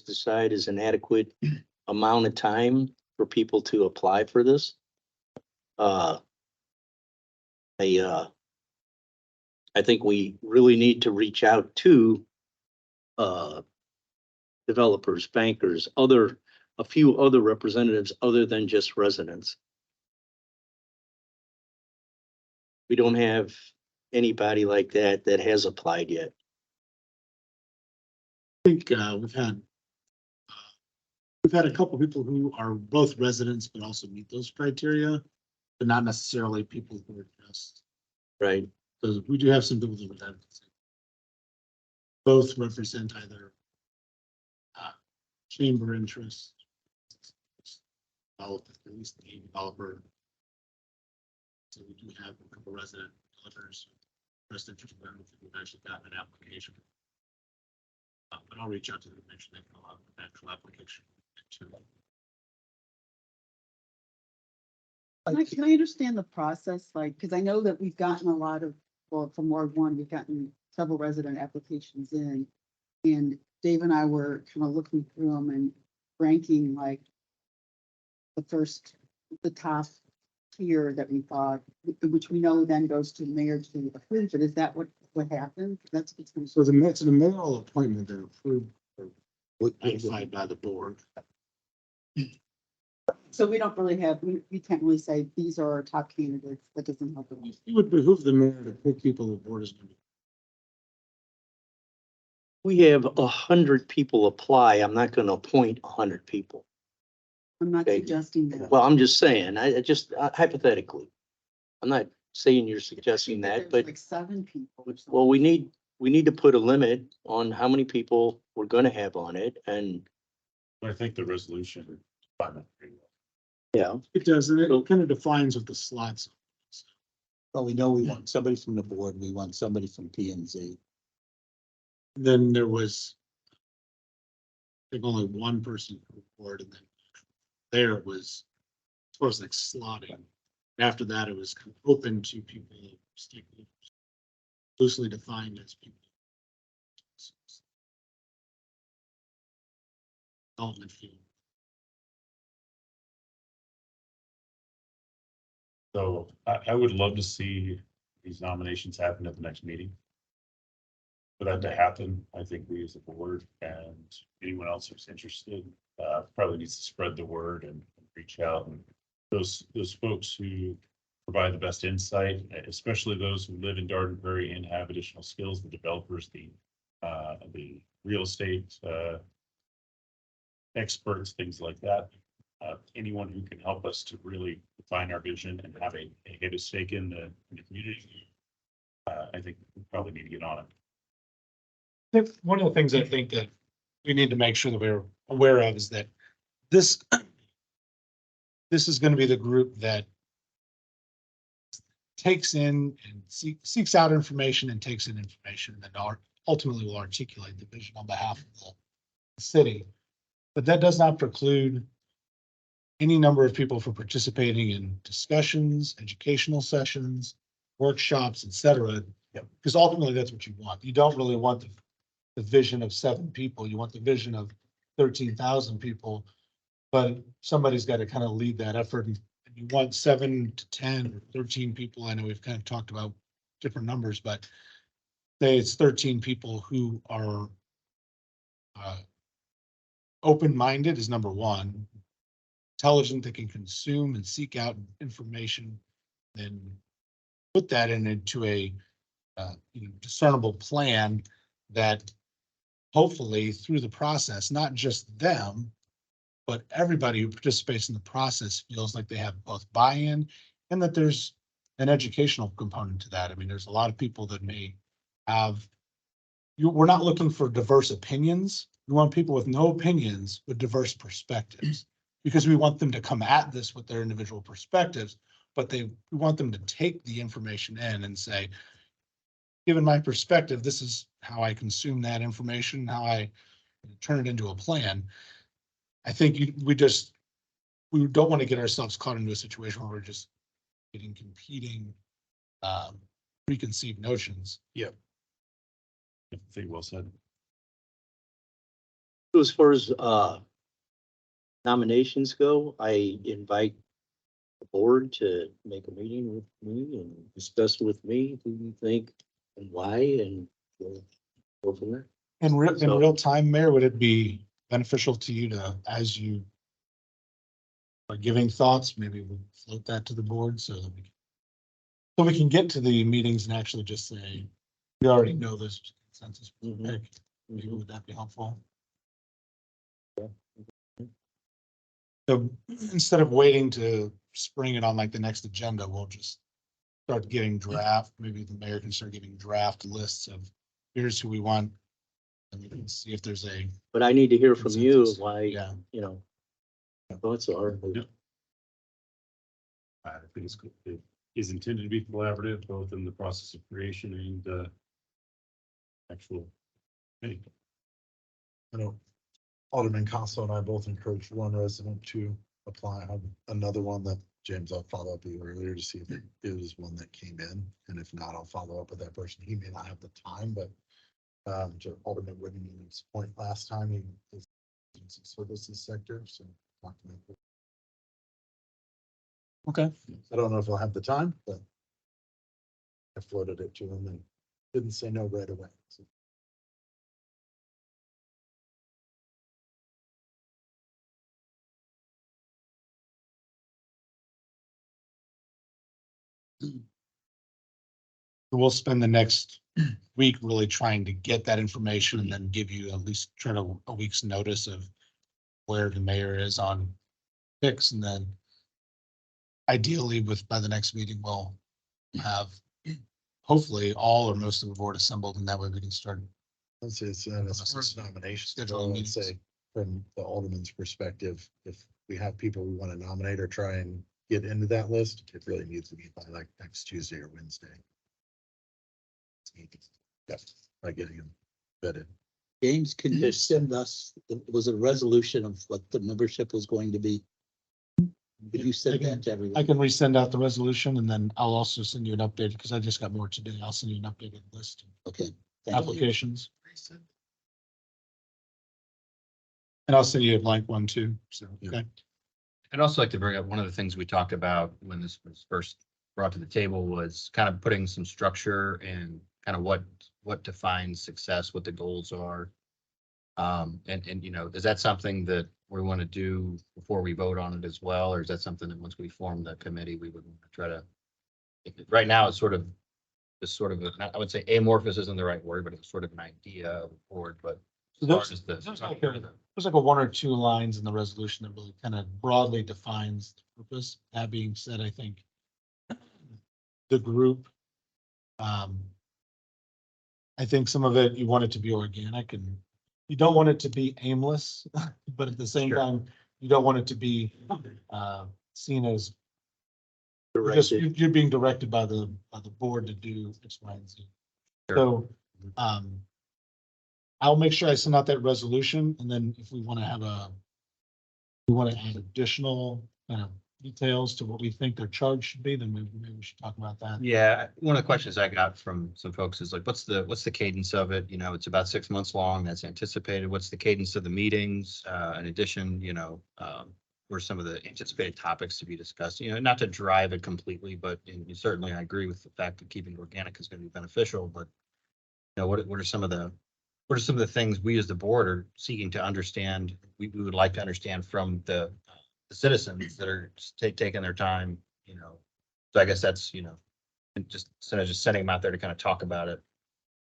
decide is an adequate amount of time for people to apply for this. I think we really need to reach out to developers, bankers, a few other representatives other than just residents. We don't have anybody like that that has applied yet. I think we've had a couple people who are both residents but also meet those criteria, but not necessarily people who are just, Right. because we do have some people that would have both represent either chamber interest, at least the developer. So we do have a couple resident developers expressed interest in them. We've actually gotten an application. But I'll reach out to them and make sure they fill out an actual application too. Can I understand the process? Like, because I know that we've gotten a lot of, well, from Ward 1, we've gotten several resident applications in. And Dave and I were kind of looking through them and ranking like the top tier that we thought, which we know then goes to the mayor to approve it. Is that what happened? That's between. So it's a mayoral appointment that approved or ratified by the board. So we don't really have, we can't really say these are our top candidates. That doesn't help at all. It would behoove the mayor to pick people the board is going to. We have 100 people apply. I'm not going to appoint 100 people. I'm not Okay. suggesting that. Well, I'm just saying, I just hypothetically, I'm not saying you're suggesting that, There's but like 7 people. or well, something. we need to put a limit on how many people we're going to have on it. And I think the resolution. yeah, It does, and it kind of defines what the slots. Well, we know we want somebody from the board, we want somebody from P and Z. Then there was, I think only one person from the board, and then there was, as far as like slotting. After that, it was kind of open to people, stakeholders, loosely defined as people. Development field. So I would love to see these nominations happen at the next meeting. For that to happen, I think we as a board and anyone else who's interested probably needs to spread the word and reach out. And those folks who provide the best insight, especially those who live in Garden Prairie and have additional skills, the developers, the real estate experts, things like that. Anyone who can help us to really define our vision and have a stake in the community, I think we probably need to get on it. One of the things I think that we need to make sure that we're aware of is that this is going to be the group that takes in and seeks out information and takes in information that ultimately will articulate the vision on behalf of the city. But that does not preclude any number of people from participating in discussions, educational sessions, workshops, etc. Because ultimately that's what you want. You don't really want the vision of 7 people. You want the vision of 13,000 people, but somebody's got to kind of lead that effort. And you want 7 to 10 or 13 people. I know we've kind of talked about different numbers, but say it's 13 people who are open-minded is number 1. Intelligent, that can consume and seek out information, then put that into a discernible plan that hopefully through the process, not just them, but everybody who participates in the process feels like they have both buy-in and that there's an educational component to that. I mean, there's a lot of people that may have, we're not looking for diverse opinions. We want people with no opinions, with diverse perspectives, because we want them to come at this with their individual perspectives, but we want them to take the information in and say, given my perspective, this is how I consume that information, how I turn it into a plan. I think we don't want to get ourselves caught into a situation where we're just getting competing preconceived notions. I think well said. So as far as nominations go, I invite the board to make a meeting with me and discuss with me who you think and why, and we'll go from there. In So- real time, Mayor, would it be beneficial to you to, as you are giving thoughts, maybe we'll float that to the board so that we can get to the meetings and actually just say, we already know this consensus Mhm. pick. Maybe would that be helpful? So instead of waiting to spring it on like the next agenda, we'll just start getting draft, maybe the mayor can start getting draft lists of here's who we want. And we can see if there's a, But I need to hear from you Consensus, why, yeah. you know, thoughts are. Yep. I think it is intended to be collaborative, both in the process of creation and actual. Hey, I know Alderman Costello and I both encouraged one resident to apply. I have another one that James, I'll follow up with you earlier to see if it is one that came in. And if not, I'll follow up with that person. He may not have the time, but to Alderman Whitney's point last time, he is in the services sector, so. talk to him. okay. I don't know if he'll have the time, but I floated it to him and didn't say no right away. So We'll spend the next week really trying to get that information and then give you at least try to a week's notice of where the mayor is on picks, and then ideally by the next meeting, we'll have hopefully all or most of the board assembled, and that way we can start. Let's say it's as far as nominations, Scheduling I'd meetings. say from the alderman's perspective, if we have people we want to nominate or try and get into that list, it really needs to be by like next Tuesday or Wednesday. Yep, by getting them vetted. James, can you send us, was a resolution of what the membership was going to be? Could you send that to I everyone? can resend out the resolution, and then I'll also send you an update because I just got more to do. I'll send you an updated list Okay. of Thank you. applications. And I'll send you a blank one too. So, okay. I'd also like to bring up one of the things we talked about when this was first brought to the table was kind of putting some structure and kind of what defines success, what the goals are. And you know, is that something that we want to do before we vote on it as well? Or is that something that once we form the committee, we would try to? Right now, it's sort of, I would say amorphous isn't the right word, but it's sort of an idea of the board, but. As far as the There's like a one or two lines in the resolution that really kind of broadly defines the purpose. That being said, I think the group, I think some of it, you want it to be organic and you don't want it to be aimless, but at the same Sure. time, you don't want it to be seen as just Directed. you're being directed by the board to do X, Y, and Z. So I'll make sure I send out that resolution, and then if we want to have we want to add additional kind of details to what we think their charge should be, then maybe we should talk about that. Yeah, one of the questions I got from some folks is like, what's the cadence of it? You know, it's about 6 months long, that's anticipated. What's the cadence of the meetings? In addition, you know, what are some of the anticipated topics to be discussed? You know, not to drive it completely, but and certainly I agree with the fact that keeping it organic is going to be beneficial, but you know, what are some of the things we as the board are seeking to understand? We would like to understand from the citizens that are taking their time, you know. So I guess that's, you know, and just instead of just sending them out there to kind of talk about it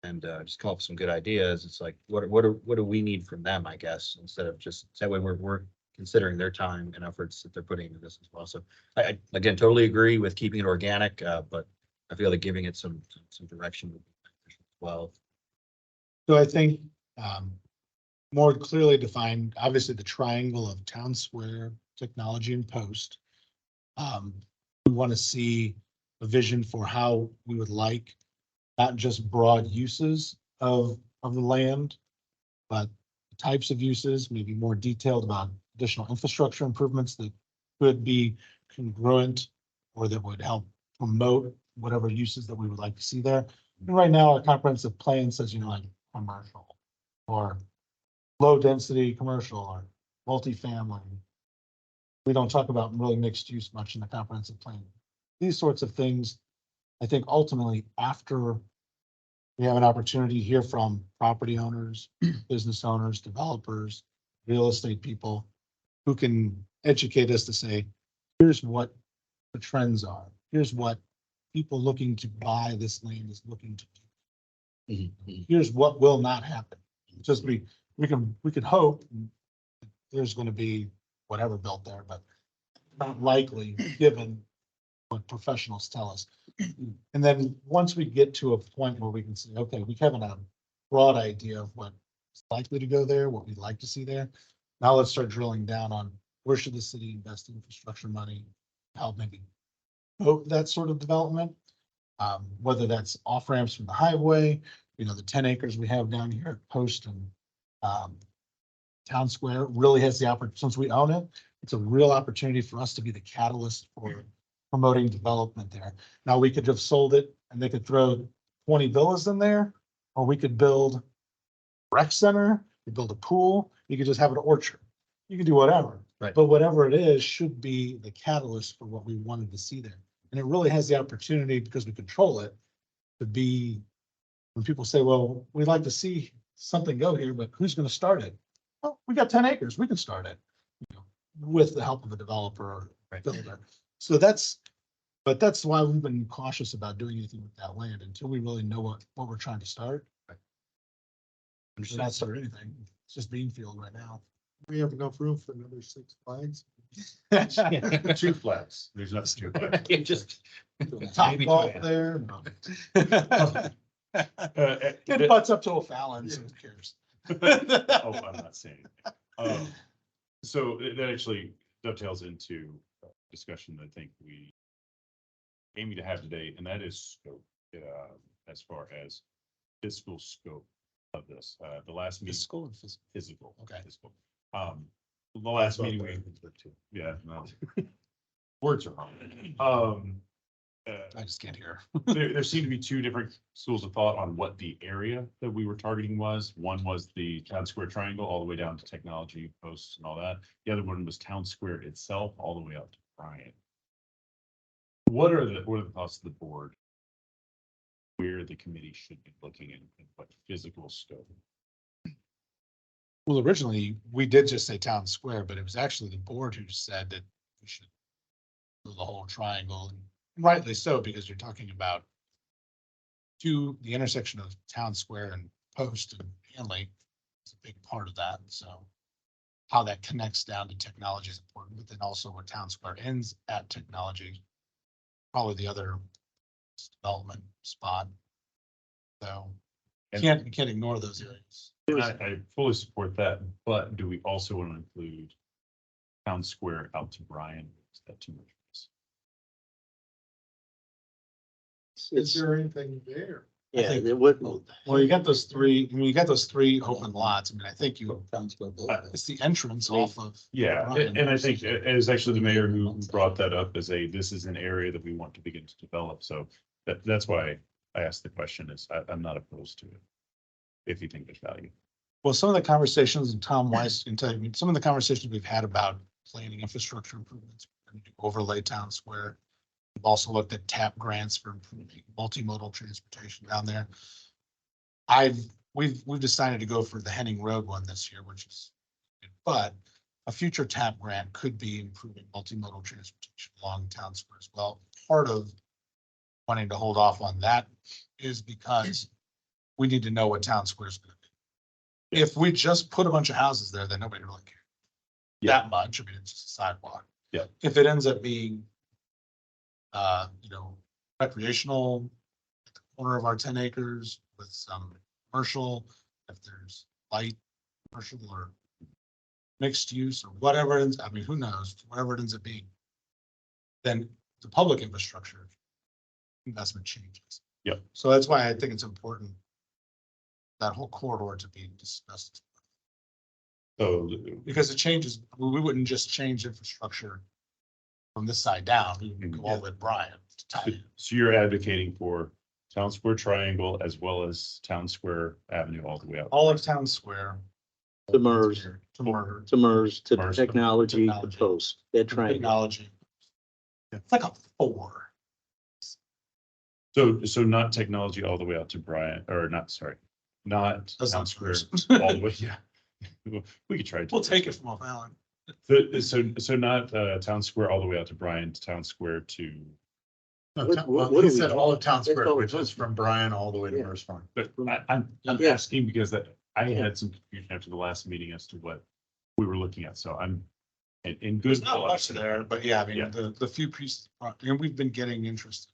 and just come up with some good ideas, it's like, what do we need from them, I guess, instead of just that way we're considering their time and efforts that they're putting into this as well. So I again, totally agree with keeping it organic, but I feel like giving it some direction would be beneficial as well. So I think more clearly defined, obviously the triangle of town square, technology and post. We want to see a vision for how we would like not just broad uses of the land, but types of uses, maybe more detailed about additional infrastructure improvements that could be congruent or that would help promote whatever uses that we would like to see there. And right now, our comprehensive plan says, you know, like commercial or low density commercial or multifamily. We don't talk about really mixed use much in the comprehensive plan. These sorts of things, I think ultimately after we have an opportunity to hear from property owners, business owners, developers, real estate people who can educate us to say, here's what the trends are. Here's what people looking to buy this land is looking to do. Mhm. Here's what will not happen. Just we can hope there's going to be whatever built there, but not likely given what professionals tell us. And then once we get to a point where we can say, okay, we have a broad idea of what's likely to go there, what we'd like to see there. Now let's start drilling down on where should the city invest in infrastructure money, how maybe promote that sort of development. Whether that's off ramps from the highway, the 10 acres we have down here at Post and Town Square really has the opportunity, since we own it, it's a real opportunity for us to be the catalyst for promoting development there. Now, we could have sold it and they could throw 20 villas in there, or we could build a rec center, we build a pool, you could just have an orchard. You can do whatever. Right. But whatever it is should be the catalyst for what we wanted to see there. And it really has the opportunity, because we control it, to be, when people say, well, we'd like to see something go here, but who's going to start it? Well, we got 10 acres, we can start it, with the help of a developer or builder. So that's why we've been cautious about doing anything with that land until we really know what we're trying to start. We should not start anything. It's just bean field right now. We have enough room for another 6 flags. 2 flags. There's not 2 flags. Just. Top Maybe golf 2. there. Uh, It butts up to O'Fallon, so who cares? Oh, I'm not saying. So that actually dovetails into a discussion that I think we aiming to have today, and that is scope, as far as fiscal scope of this. The last meeting, Fiscal and physical. physical. Okay. Physical. The last meeting, yeah, no. Words are hard. I just can't hear. There seemed to be 2 different schools of thought on what the area that we were targeting was. One was the Town Square Triangle all the way down to Technology Posts and all that. The other one was Town Square itself, all the way up to Bryant. What are the thoughts of the board? Where the committee should be looking in what physical scope? Well, originally, we did just say Town Square, but it was actually the board who said that we should do the whole triangle, and rightly so, because you're talking about the intersection of Town Square and Post and Hanley is a big part of that, so how that connects down to Technology is important, but then also where Town Square ends at Technology, probably the other development spot. So you can't ignore those areas. I fully support that, but do we also want to include Town Square out to Bryan? Is that too much? Is there anything there? Yeah, think- it would, Well, you got those three, open lots. I mean, I think Town Square Boulevard. it's the entrance off of. Yeah, Bryan. and I think it is actually the mayor who brought that up as this is an area that we want to begin to develop. So that's why I asked the question is I'm not opposed to it. If you think there's value. Well, some of the conversations, and Tom Weiss can tell you, some of the conversations we've had about planning infrastructure improvements, overlay Town Square. We've also looked at TAP grants for improving multimodal transportation down there. We've decided to go for the Henning Road one this year, which is, but a future TAP grant could be improving multimodal transportation along Town Square as well. Part of wanting to hold off on that is because we need to know what Town Square is going to be. If we just put a bunch of houses there, then nobody really cares that much. I mean, it's just a sidewalk. Yeah. If it ends up being, recreational at the corner of our 10 acres with some commercial, if there's light commercial or mixed use or whatever it ends, I mean, who knows, whatever it ends up being, then the public infrastructure investment changes. Yep. So that's why I think it's important that whole corridor to be discussed. So Because it changes, we wouldn't just change infrastructure from this side down, we would go all the way to Bryan to tie in. so you're advocating for Town Square Triangle as well as Town Square Avenue all the way up. All of Town Square, To MERS. To MERS. to MERS, to MERS. technology, to Technology. post, that triangle. Technology. It's like a 4. So not technology all the way out to Bryant, or not, sorry, not That's Town not Square first. all the way, yeah. We could try. to- We'll take it from Oak Island. So not Town Square all the way out to Bryant, Town Square to, No, What- town- what- well, what he are we said all of doing? Town That's Square, all which we're is from Bryan all the way to Yeah. Merce Farm. but I'm Yeah. asking because that I had some confusion after the last meeting as to what we were looking at. So I'm in good. There's not much there, but yeah, I Yeah. mean, the few pieces, and we've been getting interest.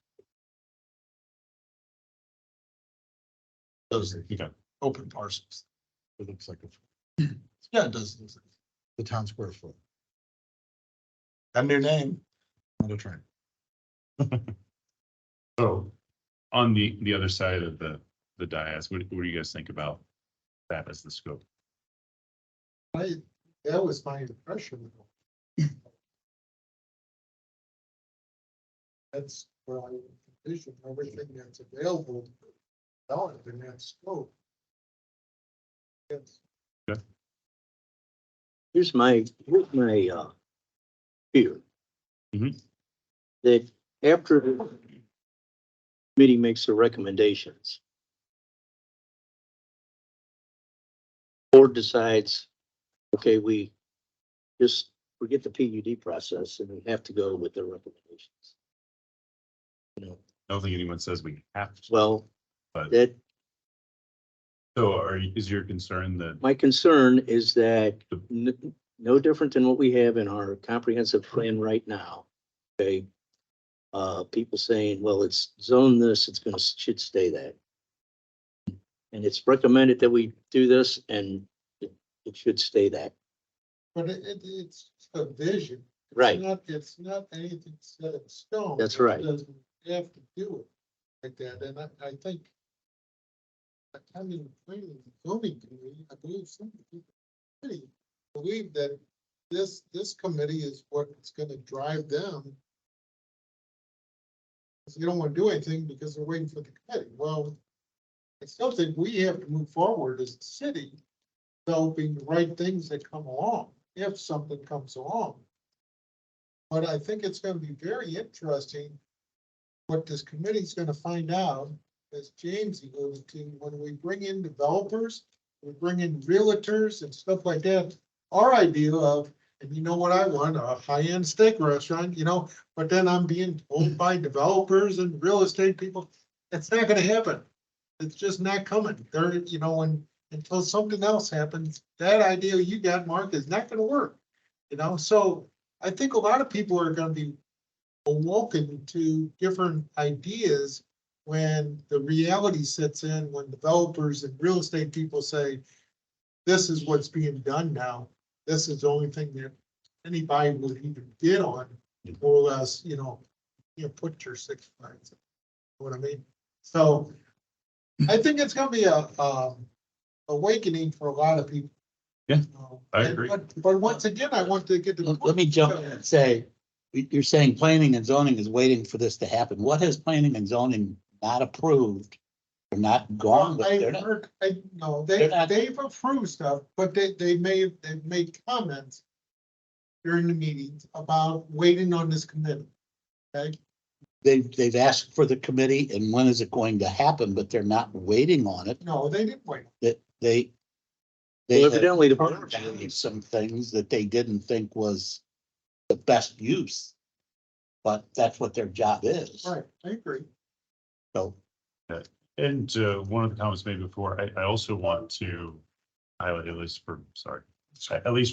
Those Okay. open parcels. It looks like Yeah, it does. the Town Square foot, A new name. not a train. So on the other side of the dais, what do you guys think about that as the scope? That was my impression. That's where I envision everything that's available. In that scope. Yes. Here's my fear. Mhm. That after the committee makes their recommendations, board decides, okay, we just forget the PUD process and we have to go with their recommendations. You know, I don't think anyone says we have to, well, but that, so is your concern that my concern is that no different than what we have in our comprehensive plan right now. Okay. People saying, well, it's zone this, it's gonna, should stay that. And it's recommended that we do this and it should stay that. But it's a vision. Right. It's not anything set in stone. That's It right. doesn't have to do it like that, and I think. I mean, planning and zoning committee, I believe some people really believe that this committee is what's gonna drive them. They don't wanna do anything because they're waiting for the committee. Well, I still think we have to move forward as a city, developing the right things that come along, if something comes along. But I think it's gonna be very interesting what this committee's gonna find out, as James alluded to, when we bring in developers, we bring in realtors and stuff like that. Our idea of, and you know what I want, a high-end steak restaurant, but then I'm being told by developers and real estate people, it's not gonna happen. It's just not coming. There, until something else happens, that idea you got, Mark, is not gonna work. So I think a lot of people are gonna be awoken to different ideas when the reality sets in, when developers and real estate people say, this is what's being done now. This is the only thing that anybody would even get on, more or less, put your 6 flags. You know what I mean? So I think it's gonna be a awakening for a lot of people. Yeah, I agree. But once again, I want to get to. Let me jump in and say, you're saying planning and zoning is waiting for this to happen. What has planning and zoning not approved or not gone with? They're not- they're not- They've approved stuff, but they've made comments during the meetings about waiting on this committee. Okay, They've asked for the committee and when is it going to happen, but they're not waiting on it. no, they didn't wait. That they Well, have evidently the turned board- down some things that they didn't think was the best use. But that's what their job is. Right, I agree. So And one of the comments made before, I also want to highlight, at least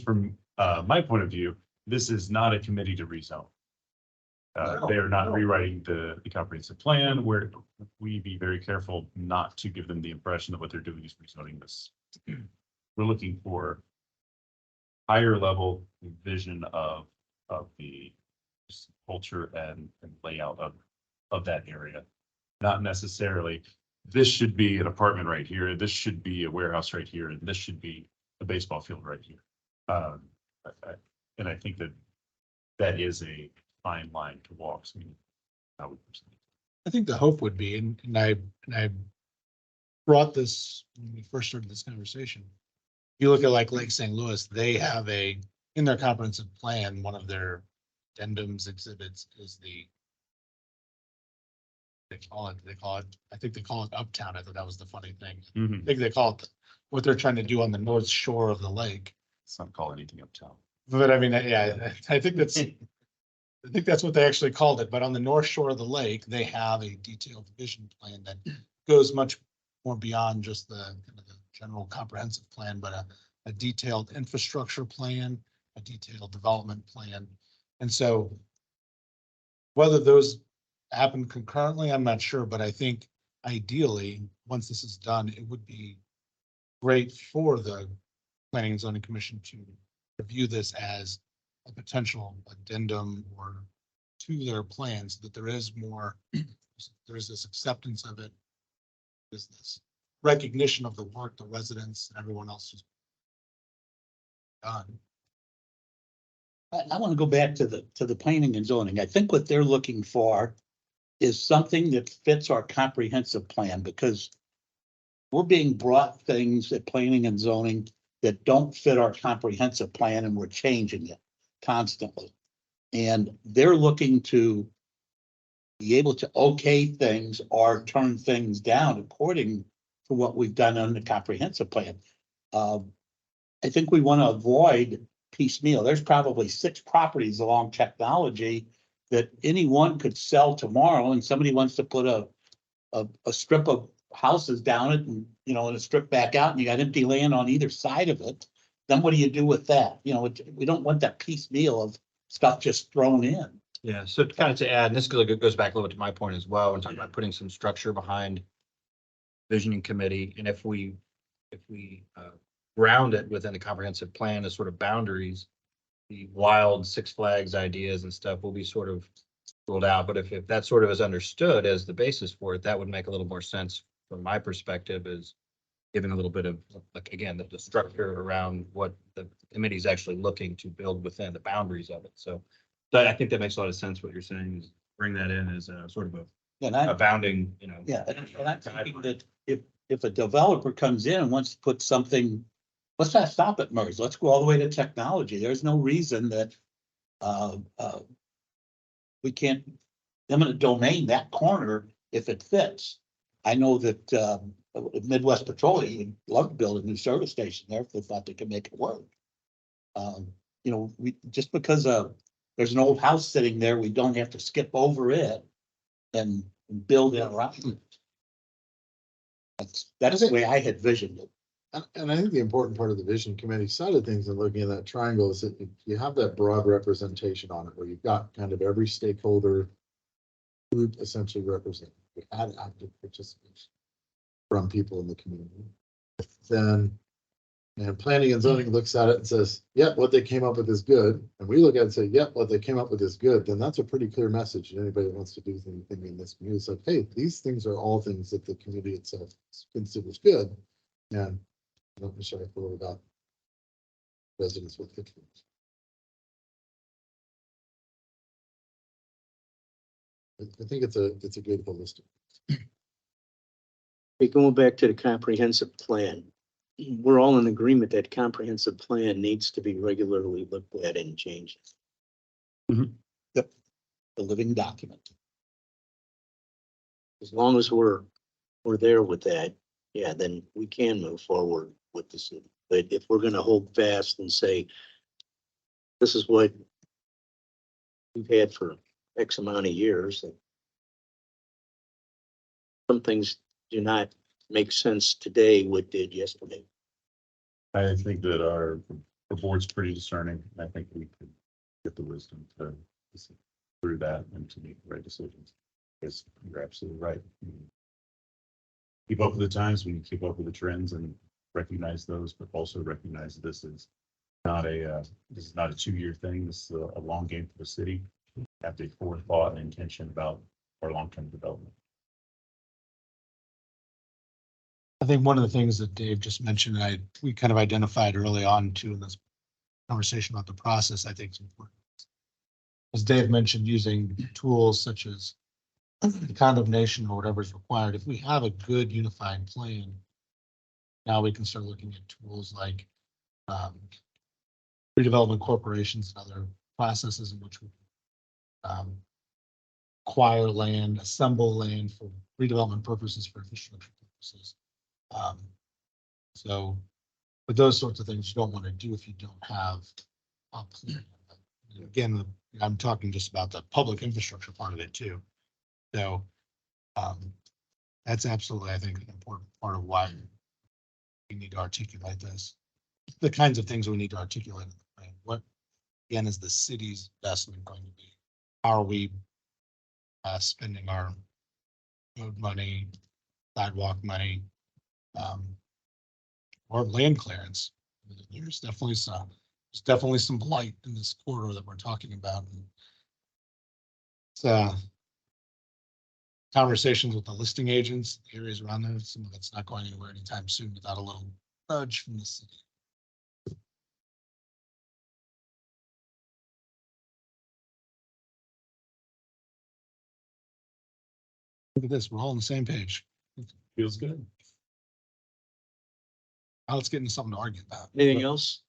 from my point of view, this is not a committee to rezone. They are not No. rewriting the comprehensive plan, where we be very careful not to give them the impression that what they're doing is rezoning this. We're looking for higher level vision of the culture and layout of that area. Not necessarily, this should be an apartment right here, this should be a warehouse right here, and this should be a baseball field right here. And I think that is a fine line to walk. So I would personally. I think the hope would be, and I brought this when we first started this conversation. you look at like Lake St. Louis, they have in their comprehensive plan, one of their addendums exhibits is they call it, I think they call it Uptown. I thought that was the funny thing. I think they call it what they're trying to do on the north shore of the lake. Let's not call anything uptown. But I mean, yeah, I think that's what they actually called it. But on the north shore of the lake, they have a detailed vision plan that goes much more beyond just the kind of the general comprehensive plan, but a detailed infrastructure plan, a detailed development plan. And so whether those happen concurrently, I'm not sure, but I think ideally, once this is done, it would be great for the Planning and Zoning Commission to review this as a potential addendum or to their plans, that there is more, there is this acceptance of it, is this recognition of the work the residents and everyone else has done. I want to go back to the planning and zoning. I think what they're looking for is something that fits our comprehensive plan, because we're being brought things at planning and zoning that don't fit our comprehensive plan, and we're changing it constantly. And they're looking to be able to okay things or turn things down according to what we've done on the comprehensive plan. I think we want to avoid piecemeal. There's probably 6 properties along Technology that anyone could sell tomorrow, and somebody wants to put a strip of houses down it and, and a strip back out, and you got empty land on either side of it. Then what do you do with that? We don't want that piecemeal of stuff just thrown in. Yeah, so kind of to add, and this goes back a little bit to my point as well, and talking about putting some structure behind visioning committee, and if we ground it within the comprehensive plan as sort of boundaries, the wild Six Flags ideas and stuff will be sort of ruled out. But if that sort of is understood as the basis for it, that would make a little more sense from my perspective, is giving a little bit of, like, again, the structure around what the committee is actually looking to build within the boundaries of it. So I think that makes a lot of sense. What you're saying is bring that in as a sort of And a bounding, yeah, and I'm thinking that if a developer comes in and wants to put something, let's not stop at MERS. Let's go all the way to Technology. There's no reason that we can't eminent domain that corner if it fits. I know that Midwest Petroleum would love to build a new service station there if they thought they could make it work. We just because there's an old house sitting there, we don't have to skip over it and build it around it. That's the way I had visioned it. And I think the important part of the vision committee side of things and looking at that triangle is that you have that broad representation on it, where you've got kind of every stakeholder group essentially represented. We had active participation from people in the community. Then, and planning and zoning looks at it and says, yep, what they came up with is good. And we look at it and say, yep, what they came up with is good. Then that's a pretty clear message. And anybody that wants to do anything in this community is like, hey, these things are all things that the community itself considers good. And I don't necessarily feel about residents with kitchens. I think it's a good holistic. Hey, going back to the comprehensive plan, we're all in agreement that comprehensive plan needs to be regularly looked at and changed. Yep. The living document. As long as we're there with that, yeah, then we can move forward with this. But if we're gonna hold fast and say, this is what we've had for X amount of years, and some things do not make sense today what did yesterday. I think that our board's pretty discerning. I think we could get the wisdom to see through that and to make the right decisions. Because you're absolutely right. Keep up with the times, we keep up with the trends and recognize those, but also recognize this is not a 2-year thing. This is a long game for the city. Have the forethought and intention about our long-term development. I think one of the things that Dave just mentioned, we kind of identified early on too in this conversation about the process, I think is important. As Dave mentioned, using tools such as the condemnation or whatever is required. If we have a good unified plan, now we can start looking at tools like redevelopment corporations and other processes in which we acquire land, assemble land for redevelopment purposes, for infrastructure purposes. So, but those sorts of things you don't want to do if you don't have a plan. Again, I'm talking just about the public infrastructure part of it too. So, that's absolutely, I think, an important part of why we need to articulate this. The kinds of things we need to articulate in the plan. What, again, is the city's investment going to be? How are we spending our road money, sidewalk money, or land clearance? There's definitely some blight in this corridor that we're talking about. It's conversations with the listing agents, the areas around there, some of it's not going anywhere anytime soon without a little nudge from the city. Look at this, we're all on the same page. Feels good. Now let's get into something to argue about. Anything else?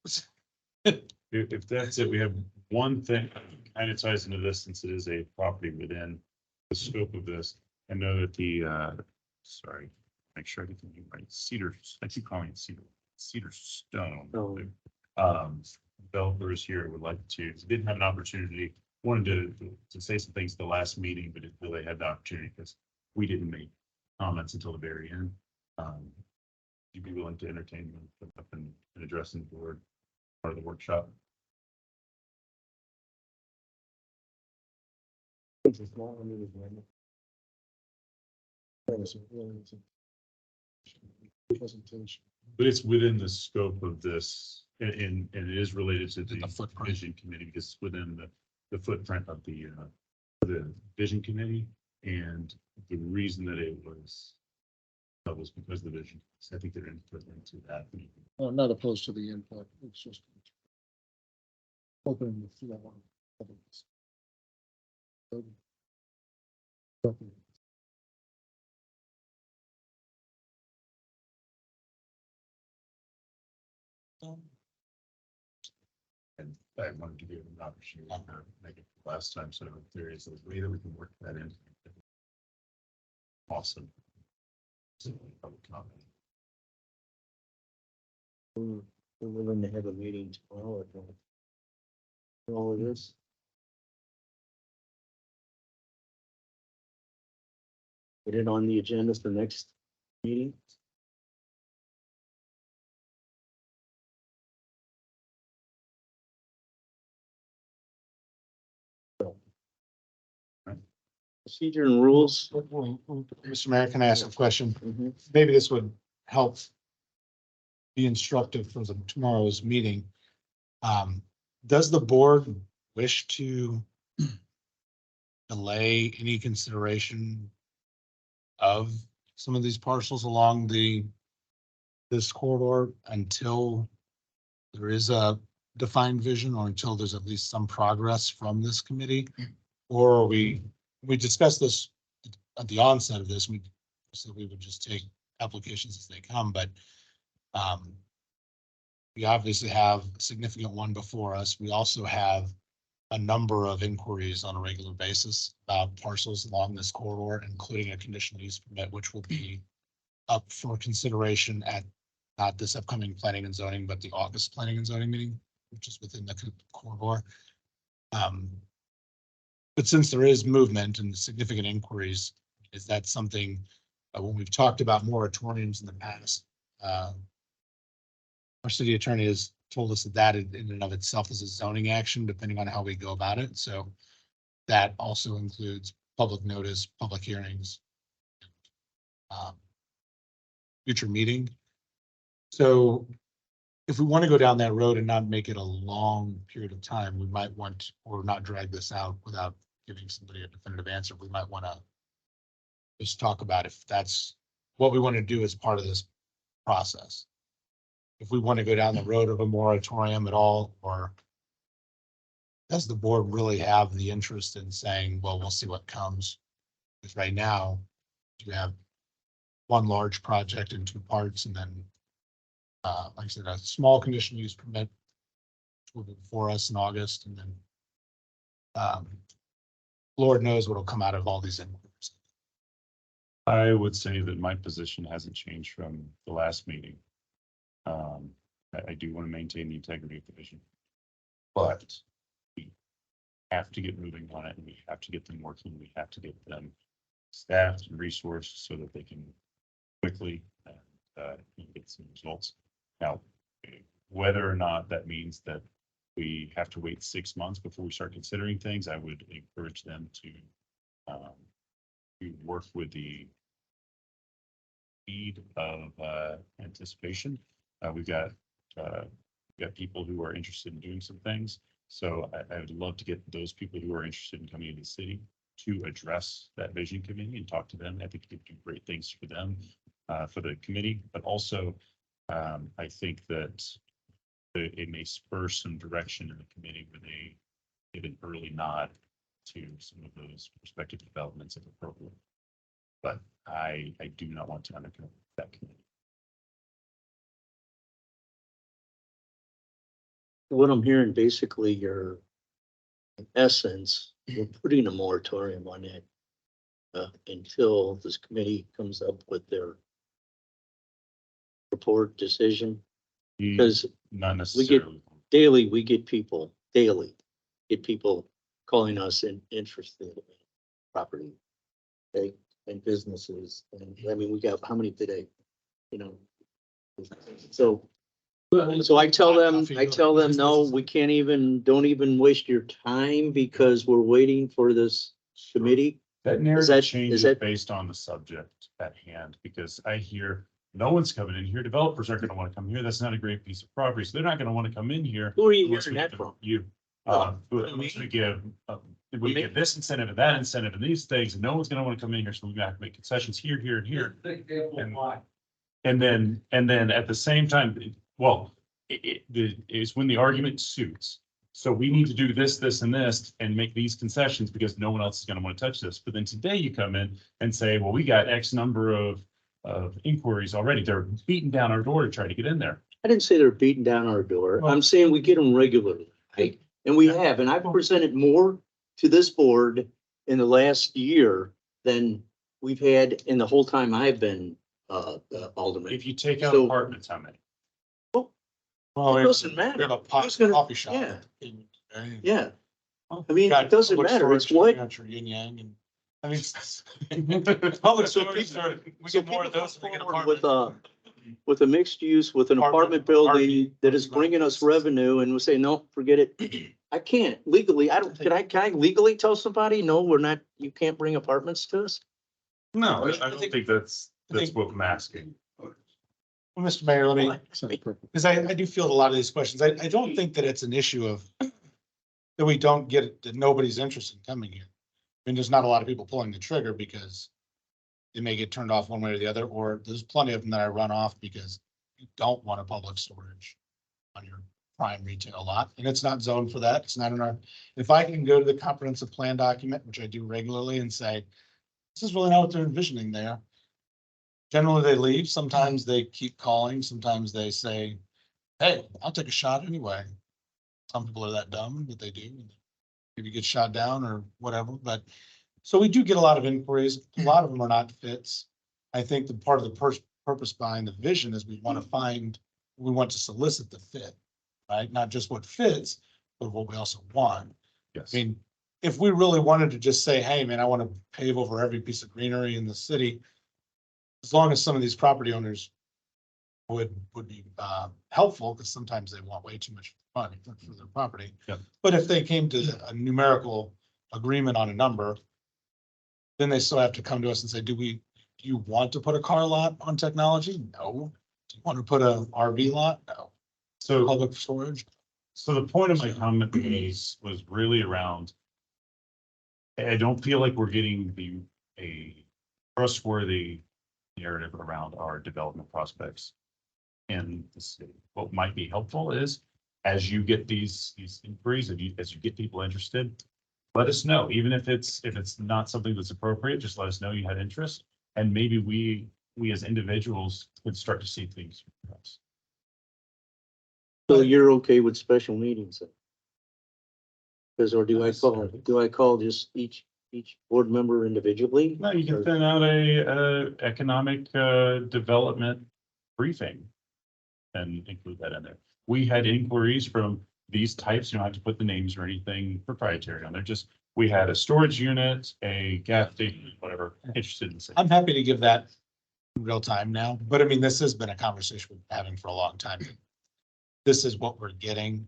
If that's it, we have one thing kind of ties into this, since it is a property within the scope of this. I know that sorry, make sure I get the name right, I keep calling it Cedar Stone. Oh. Developers here would like to, didn't have an opportunity, wanted to say some things at the last meeting, but didn't feel they had the opportunity because we didn't make comments until the very end. You'd be willing to entertain them up and addressing the board part of the workshop? Presentation. But it's within the scope of this, and it is related to The the footprint. vision committee, because it's within the footprint of the vision committee. And the reason that it was because of the vision. So I think they're input into that. I'm not opposed to the input, it's just opening the floor. And I wanted to give them an opportunity to make it last time, so if there is a way that we can work that in. Awesome. Public comment. We're willing to have a meeting tomorrow. All of this. Get it on the agenda for next meeting. Procedure and rules. Mr. Mayor, can I ask a question? Mhm. Maybe this would help be instructive for tomorrow's meeting. Does the board wish to delay any consideration of some of these parcels along this corridor until there is a defined vision, or until there's at least some progress from this committee? Or are we discussed this at the onset of this, we said we would just take applications as they come, but we obviously have a significant one before us. We also have a number of inquiries on a regular basis about parcels along this corridor, including a conditional use permit, which will be up for consideration at not this upcoming planning and zoning, but the August planning and zoning meeting, which is within the corridor. But since there is movement and significant inquiries, is that something, when we've talked about moratoriums in the past, our city attorney has told us that in and of itself is a zoning action, depending on how we go about it. So that also includes public notice, public hearings, future meeting. So if we want to go down that road and not make it a long period of time, we might want, or not drag this out without giving somebody a definitive answer. We might want to just talk about if that's what we want to do as part of this process. If we want to go down the road of a moratorium at all, or does the board really have the interest in saying, well, we'll see what comes? Because right now you have one large project in two parts, and then like I said, a small conditional use permit will be before us in August, and then Lord knows what'll come out of all these inquiries. I would say that my position hasn't changed from the last meeting. I do want to maintain the integrity of the vision. But we have to get moving on it, and we have to get them working. We have to get them staffed and resourced so that they can quickly get some results. Now, whether or not that means that we have to wait 6 months before we start considering things, I would encourage them to work with the speed of anticipation. We've got people who are interested in doing some things. So I would love to get those people who are interested in coming into the city to address that vision committee and talk to them. I think you could do great things for them, for the committee, but also I think that it may spur some direction in the committee where they give an early nod to some of those prospective developments if appropriate. But I do not want to undercut that committee. What I'm hearing, basically, you're, in essence, you're putting a moratorium on it until this committee comes up with their report decision. Because Not necessarily. we get people calling us and interested in property, okay, and businesses. And I mean, we got how many today, you know? So I tell them, no, we can't even, don't even waste your time because we're waiting for this committee. That Is narrative that- changes is that- based on the subject at hand, because I hear no one's coming in here. Developers aren't going to want to come here. That's not a great piece of property. So they're not going to want to come in here. Who are you unless hearing we that give from? You. Oh, Unless we give, we me? give this incentive and that incentive and these things, and no one's going to want to come in here. So we have to make concessions here, here, and here. And then at the same time, well, it's when the argument suits. So we need to do this, this, and this, and make these concessions because no one else is going to want to touch this. But then today you come in and say, well, we got X number of inquiries already. They're beating down our door to try to get in there. I didn't say they're beating down our door. I'm saying we get them regularly, right? And we have, and I've presented more to this board in the last year than we've had in the whole time I've been alderman. If you take out So- apartments, how many? Well, It doesn't matter. We have a Who's gonna- coffee shop. yeah. Right? Yeah, I mean, Got it doesn't public matter. It's storage, what. Yin Yang, and I mean, public So storage, people- we So get more of people those. come than we get forward with apartments. with a mixed use, with an apartment building that is bringing us revenue, and we say, no, forget it. I can't legally, can I legally tell somebody, no, we're not, you can't bring apartments to us? No, I I don't think- think that's I think- what I'm asking. Well, Mr. Mayor, let me, Why? because I do feel a lot of these questions. I don't think that it's an issue of that we don't get it, that nobody's interested in coming here. I mean, there's not a lot of people pulling the trigger because they may get turned off one way or the other, or there's plenty of them that I run off because you don't want a public storage on your prime retail lot, and it's not zoned for that. It's not in our, if I can go to the comprehensive plan document, which I do regularly, and say, this is really not what they're envisioning there. Generally, they leave. Sometimes they keep calling. Sometimes they say, hey, I'll take a shot anyway. Some people are that dumb that they do. Maybe get shot down or whatever, but so we do get a lot of inquiries. A lot of them are not fits. I think the part of the purpose behind the vision is we want to solicit the fit, right? Not just what fits, but what we also want. Yes. I mean, if we really wanted to just say, hey, man, I want to pave over every piece of greenery in the city, as long as some of these property owners would be helpful, because sometimes they want way too much money for their property. Yep. But if they came to a numerical agreement on a number, then they still have to come to us and say, do you want to put a car lot on technology? No. Do you want to put a RV lot? No. So Public storage? So the point of my comment was really around, I don't feel like we're getting a trustworthy narrative around our development prospects in the city. What might be helpful is, as you get these inquiries, as you get people interested, let us know, even if it's not something that's appropriate, just let us know you had interest. And maybe we as individuals could start to see things from us. So you're okay with special meetings? Then? Because, or do I call just each board member individually? No, you can Or- send out a economic development briefing and include that in there. We had inquiries from these types. You don't have to put the names or anything proprietary on there. Just, we had a storage unit, a gas station, whatever, interested in the same. I'm happy to give that in real time now, but I mean, this has been a conversation we've been having for a long time. This is what we're getting.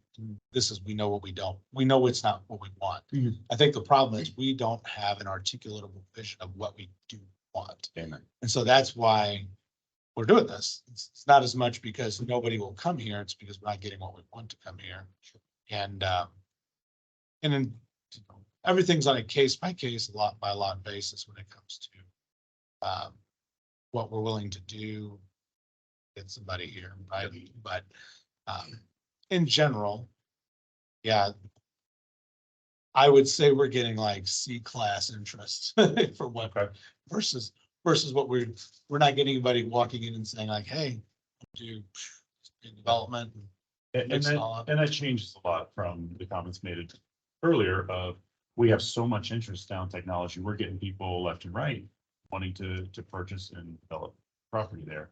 This is, we know what we don't. We know it's not what we want. Mhm. I think the problem is we don't have an articulatable vision of what we do want. Amen. And so that's why we're doing this. It's not as much because nobody will come here. It's because we're not getting what we want to come here. And then you know, everything's on a case by case, lot by lot basis when it comes to what we're willing to do. Get somebody here, right? But in general, yeah, I would say we're getting like C-class interest for what Okay. versus what we're not getting anybody walking in and saying like, hey, do development. And Mix it that, all up. and that changes a lot from the comments made earlier of, we have so much interest down technology. We're getting people left and right wanting to purchase and develop property there.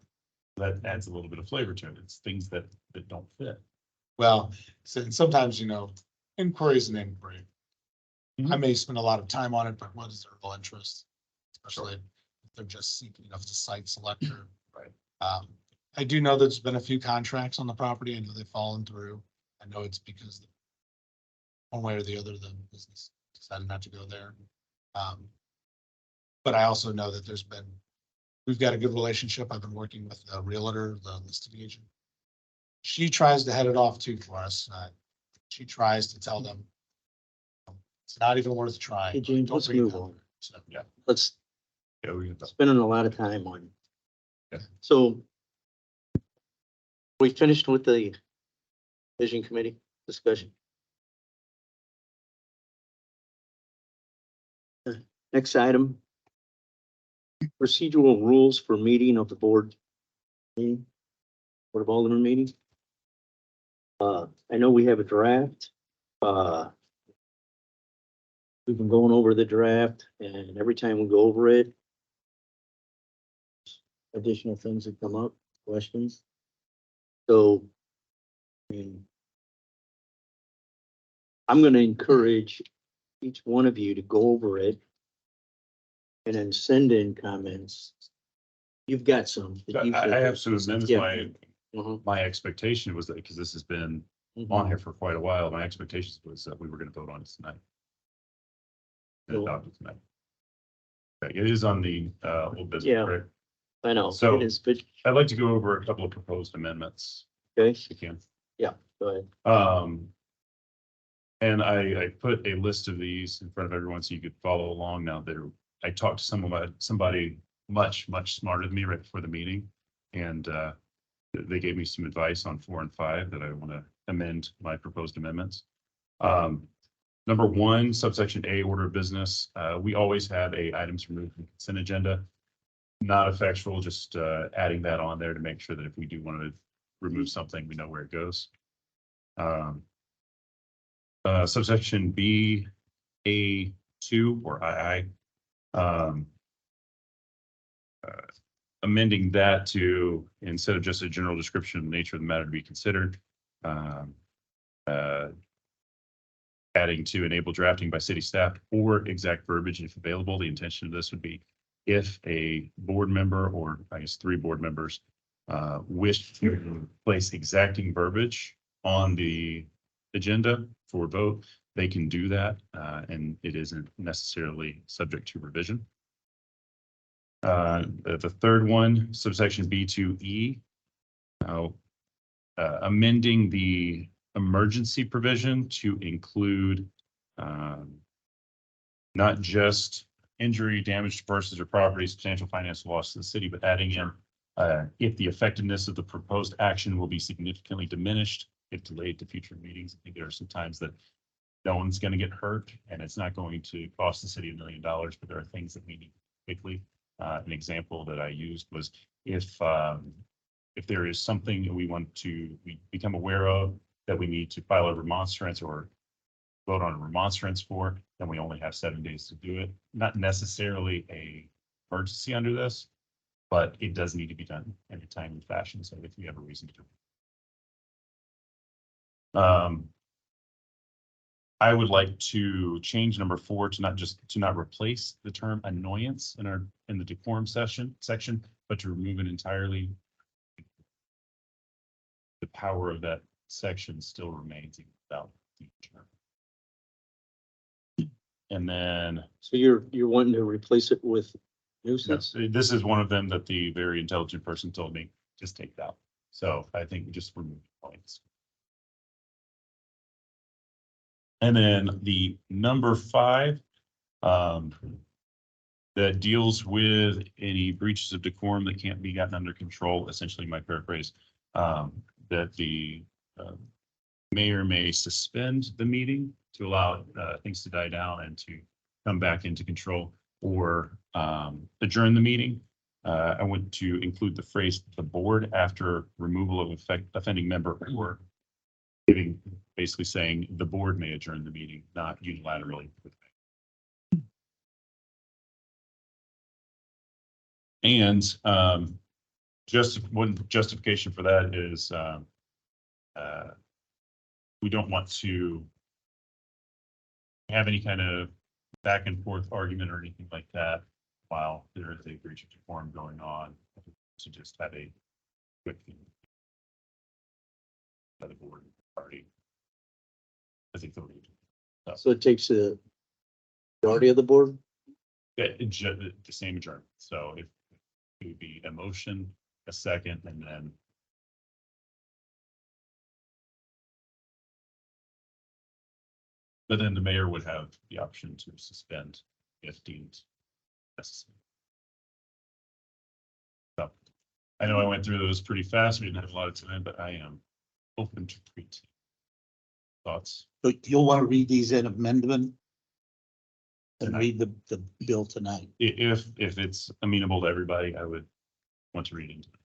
That adds a little bit of flavor to it. It's things that don't fit. Well, so sometimes, you know, inquiry is an inquiry. I Mhm. may spend a lot of time on it, but what is their real interest? Especially if they're just seeking of the site selector. Right. I do know there's been a few contracts on the property. I know they've fallen through. I know it's because one way or the other, the business decided not to go there. But I also know that we've got a good relationship. I've been working with the realtor, the listing agent. She tries to head it off too for us. She tries to tell them it's not even worth trying. Hey, James, Don't let's bring it move down. on. So, Yeah. Let's Yeah, we can. spending a lot of time on. Yeah. So we finished with the vision committee discussion. Next item. Procedural rules for meeting of the board. Board of Alderman meeting. I know we have a draft. We've been going over the draft and every time we go over it, additional things that come up, questions. So, I mean, I'm gonna encourage each one of you to go over it and then send in comments. You've got some. that you I feel- have to amend Yeah. my, Mhm, my expectation was that, because this has been mhm. on here for quite a while, my expectations was that we were gonna vote on it tonight. And Cool. adopt it tonight. Okay, it is on the old business, Yeah. correct? I know, So- it is, but, I'd like to go over a couple of proposed amendments, okay, if you can. go ahead. And I put a list of these in front of everyone so you could follow along. Now there, I talked to somebody much smarter than me right before the meeting. And they gave me some advice on 4 and 5 that I want to amend my proposed amendments. Number 1, subsection A, order of business. We always have items removed from the consent agenda. Not effectual, just adding that on there to make sure that if we do want to remove something, we know where it goes. Subsection B, A2 or II. Amending that to, instead of just a general description of the nature of the matter to be considered, adding to enable drafting by city staff or exact verbiage if available. The intention of this would be if a board member, or I guess 3 board members, wish to place exacting verbiage on the agenda for vote, they can do that, and it isn't necessarily subject to revision. The third one, subsection B2E, amending the emergency provision to include not just injury, damage to persons or property, substantial financial loss to the city, but adding in if the effectiveness of the proposed action will be significantly diminished if delayed to future meetings. I think there are some times that no one's going to get hurt and it's not going to cost the city $1 million, but there are things that we need quickly. An example that I used was if if there is something that we become aware of that we need to file a remonstrance or vote on a remonstrance for, then we only have 7 days to do it. Not necessarily a emergency under this, but it does need to be done in a timely fashion. So if you have a reason to. I would like to change number 4 to not replace the term annoyance in the decorum section, but to remove it entirely. The power of that section still remains even without the term. And then So you're wanting to replace it with nuisance? this is one of them that the very intelligent person told me, just take it out. So I think we just remove points. And then the number 5, that deals with any breaches of decorum that can't be gotten under control, essentially my paraphrase, that the mayor may suspend the meeting to allow things to die down and to come back into control, or adjourn the meeting. I want to include the phrase "the board" after removal of offending member, or basically saying the board may adjourn the meeting, not unilaterally. And just one justification for that is we don't want to have any kind of back and forth argument or anything like that while there is a breach of decorum going on. To just have a quick by the board party. I think So it takes the majority of the board? the same adjournment. So if it would be a motion, a second, and then but then the mayor would have the option to suspend if deemed necessary. So I know I went through those pretty fast. We didn't have a lot of time, but I am open to thoughts. So you'll want to read these in amendment and read the bill tonight. If it's amenable to everybody, I would want to read into it.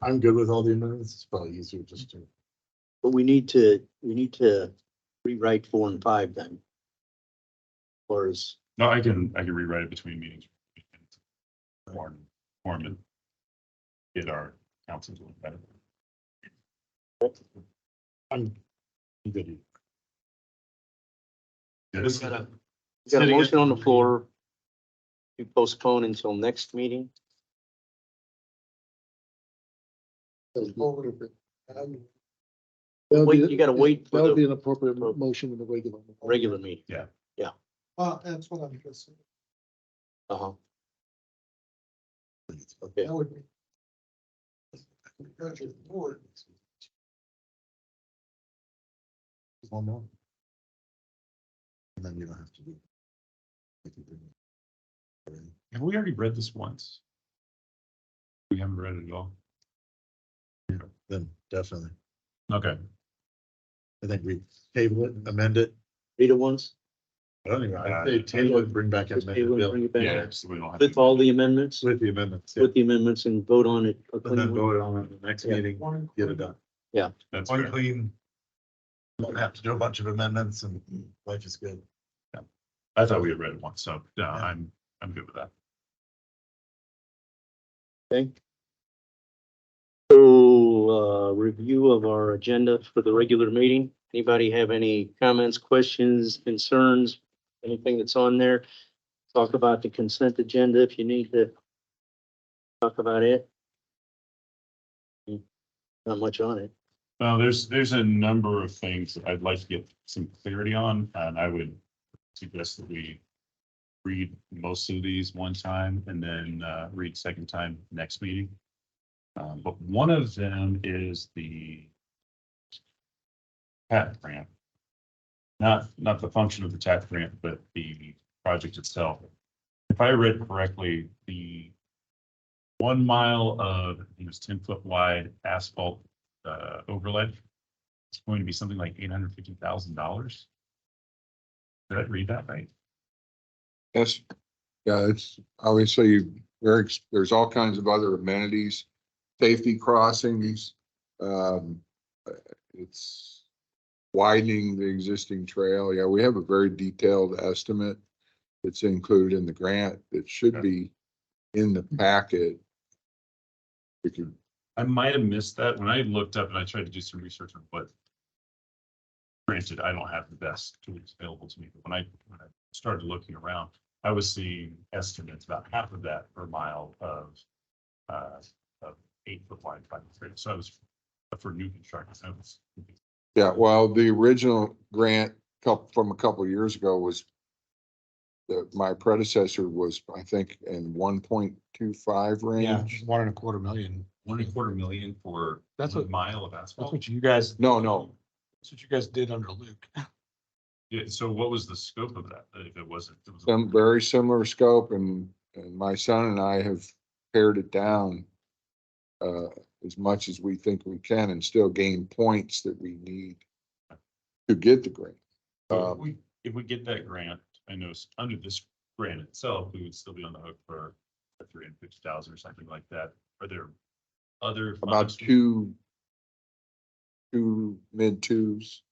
I'm good with all the amendments. It's probably easier just to. But we need to rewrite 4 and 5 then. Or is, No, I can rewrite it between meetings. Form and get our council to look better. I'm good. This- we got a motion on the floor to postpone until next meeting. Wait, you gotta wait for That would be the an appropriate motion in the regular meeting. That's what I'm guessing. Uh-huh. Okay. That would be. Congratulate the board. One more. And then you don't have to do. Have we already read this once? We haven't read it at all. Then definitely. Okay. I think we table it, amend it. Read it once. I don't even, I say table it, bring back an Just table amended it, bill bring it back Yeah, so we don't have. with to- all the amendments, with the amendments. Yeah. with the amendments and vote on it. And then vote on it in the next Yeah. meeting, get it done. That's One fair. clean. Don't have to do a bunch of amendments and life is good. I thought we had read it once, so I'm good with that. Okay. So, review of our agenda for the regular meeting. Anybody have any comments, questions, concerns, anything that's on there? Talk about the consent agenda if you need to talk about it. Not much on it. Well, there's a number of things that I'd like to get some clarity on, and I would suggest that we read most of these one time and then read second time next meeting. But one of them is the TAP grant. Not the function of the TAP grant, but the project itself. If I read correctly, the 1 mile of, I think it was 10-foot wide asphalt overlay it's going to be something like $850,000. Did I read that right? Yes, yeah, it's obviously there's all kinds of other amenities, safety crossings. Um, it's widening the existing trail. Yeah, we have a very detailed estimate. It's included in the grant. It should be in the packet. We could, I might have missed that when I looked up and I tried to do some research on what. Granted, I don't have the best tools available to me, but when I started looking around, I was seeing estimates about half of that per mile of 8-foot wide private trail. So I was for new construction. yeah, well, the original grant from a couple of years ago was my predecessor was, I think, in 1.25 Yeah, range. 1.25 million. $1.25 million for That's a what- mile of That's asphalt. what you guys. No. That's what you guys did under Luke. Yeah, so what was the scope of that? If it wasn't, Some very similar scope, and my son and I have pared it down as much as we think we can and still gain points that we need to get the grant. So if we get that grant, I know under this grant itself, we would still be on the hook for 350,000 or something like that. Are there other About funding- two mid twos,